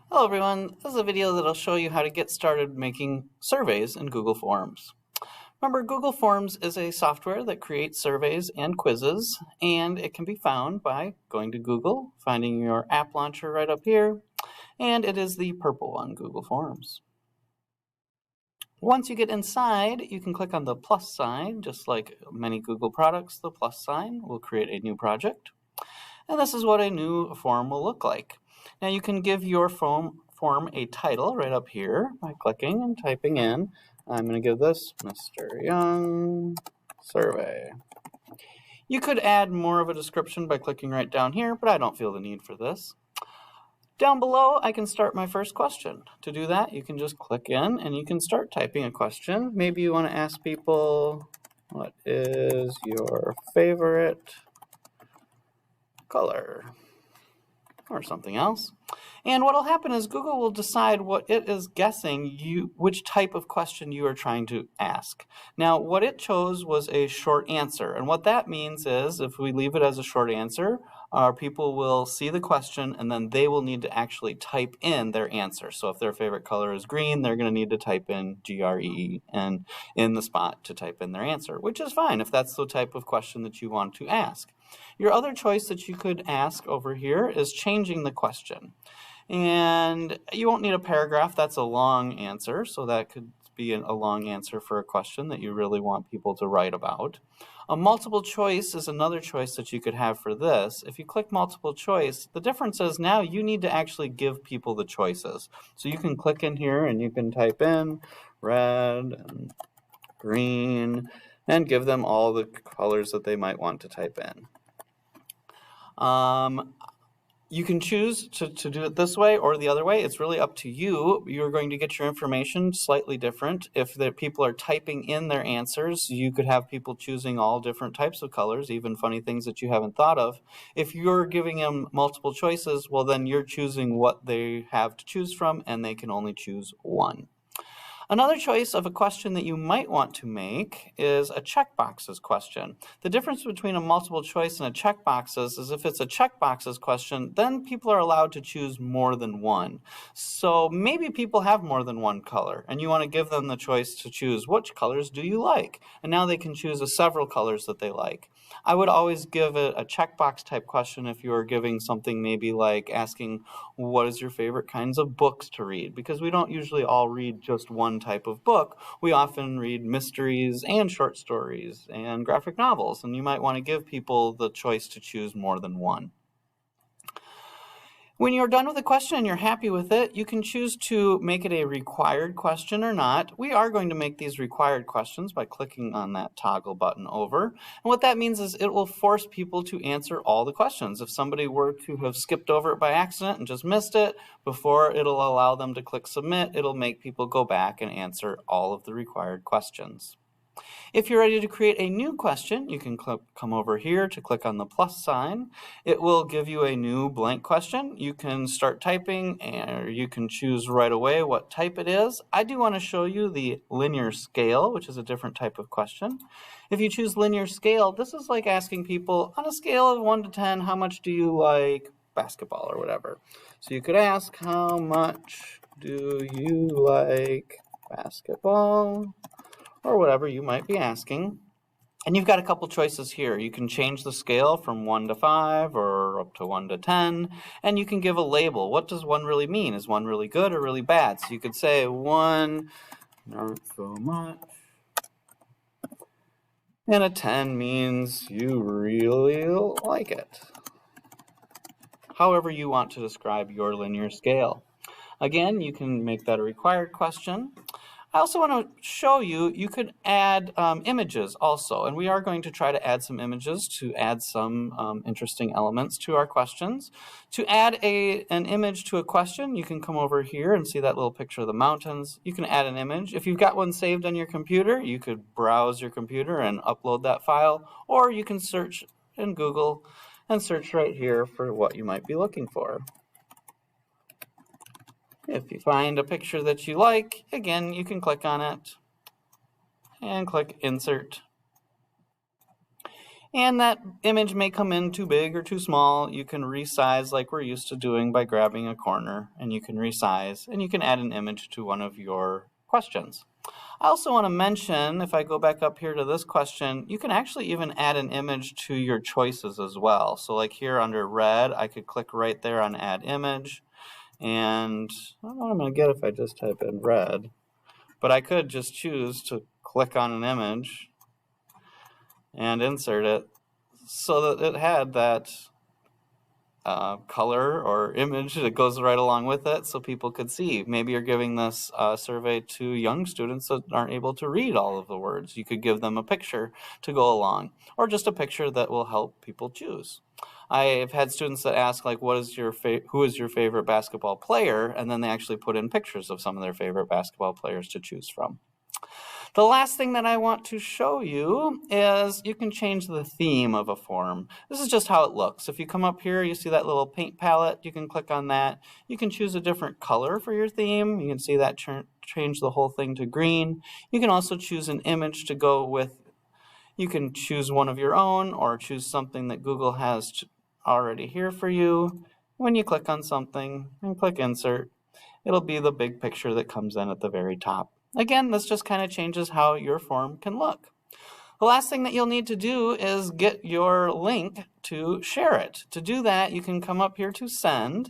Hello everyone, this is a video that'll show you how to get started making surveys in Google Forms. Remember, Google Forms is a software that creates surveys and quizzes, and it can be found by going to Google, finding your app launcher right up here, and it is the purple one, Google Forms. Once you get inside, you can click on the plus sign. Just like many Google products, the plus sign will create a new project. And this is what a new form will look like. Now you can give your form a title right up here by clicking and typing in. I'm going to give this Mr. Young Survey. You could add more of a description by clicking right down here, but I don't feel the need for this. Down below, I can start my first question. To do that, you can just click in and you can start typing a question. Maybe you want to ask people, what is your favorite color? Or something else. And what will happen is Google will decide what it is guessing which type of question you are trying to ask. Now, what it chose was a short answer. And what that means is if we leave it as a short answer, our people will see the question and then they will need to actually type in their answer. So if their favorite color is green, they're going to need to type in GREE and in the spot to type in their answer, which is fine if that's the type of question that you want to ask. Your other choice that you could ask over here is changing the question. And you won't need a paragraph, that's a long answer, so that could be a long answer for a question that you really want people to write about. A multiple choice is another choice that you could have for this. If you click multiple choice, the difference is now you need to actually give people the choices. So you can click in here and you can type in red and green and give them all the colors that they might want to type in. You can choose to do it this way or the other way. It's really up to you. You're going to get your information slightly different. If the people are typing in their answers, you could have people choosing all different types of colors, even funny things that you haven't thought of. If you're giving them multiple choices, well, then you're choosing what they have to choose from, and they can only choose one. Another choice of a question that you might want to make is a checkboxes question. The difference between a multiple choice and a checkboxes is if it's a checkboxes question, then people are allowed to choose more than one. So maybe people have more than one color, and you want to give them the choice to choose which colors do you like. And now they can choose several colors that they like. I would always give it a checkbox type question if you were giving something maybe like asking what is your favorite kinds of books to read, because we don't usually all read just one type of book. We often read mysteries and short stories and graphic novels, and you might want to give people the choice to choose more than one. When you're done with a question and you're happy with it, you can choose to make it a required question or not. We are going to make these required questions by clicking on that toggle button over. And what that means is it will force people to answer all the questions. If somebody were to have skipped over it by accident and just missed it, before it'll allow them to click submit, it'll make people go back and answer all of the required questions. If you're ready to create a new question, you can come over here to click on the plus sign. It will give you a new blank question. You can start typing, or you can choose right away what type it is. I do want to show you the linear scale, which is a different type of question. If you choose linear scale, this is like asking people, on a scale of 1 to 10, how much do you like basketball or whatever? So you could ask, how much do you like basketball? Or whatever you might be asking. And you've got a couple choices here. You can change the scale from 1 to 5 or up to 1 to 10, and you can give a label. What does 1 really mean? Is 1 really good or really bad? So you could say 1, not so much, and a 10 means you really like it. However you want to describe your linear scale. Again, you can make that a required question. I also want to show you, you could add images also, and we are going to try to add some images to add some interesting elements to our questions. To add an image to a question, you can come over here and see that little picture of the mountains. You can add an image. If you've got one saved on your computer, you could browse your computer and upload that file, or you can search in Google and search right here for what you might be looking for. If you find a picture that you like, again, you can click on it and click Insert. And that image may come in too big or too small. You can resize like we're used to doing by grabbing a corner, and you can resize, and you can add an image to one of your questions. I also want to mention, if I go back up here to this question, you can actually even add an image to your choices as well. So like here under red, I could click right there on add image, and I don't know what I'm going to get if I just type in red, but I could just choose to click on an image and insert it so that it had that color or image that goes right along with it so people could see. Maybe you're giving this survey to young students that aren't able to read all of the words. You could give them a picture to go along, or just a picture that will help people choose. I've had students that ask, like, who is your favorite basketball player? And then they actually put in pictures of some of their favorite basketball players to choose from. The last thing that I want to show you is you can change the theme of a form. This is just how it looks. If you come up here, you see that little paint palette. You can click on that. You can choose a different color for your theme. You can see that change the whole thing to green. You can also choose an image to go with. You can choose one of your own or choose something that Google has already here for you. When you click on something and click insert, it'll be the big picture that comes in at the very top. Again, this just kind of changes how your form can look. The last thing that you'll need to do is get your link to share it. To do that, you can come up here to send,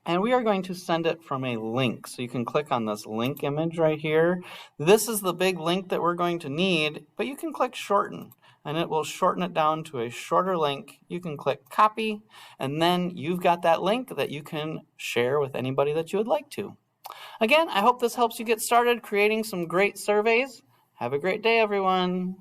and we are going to send it from a link. So you can click on this link image right here. This is the big link that we're going to need, but you can click shorten, and it will shorten it down to a shorter link. You can click copy, and then you've got that link that you can share with anybody that you would like to. Again, I hope this helps you get started creating some great surveys. Have a great day, everyone.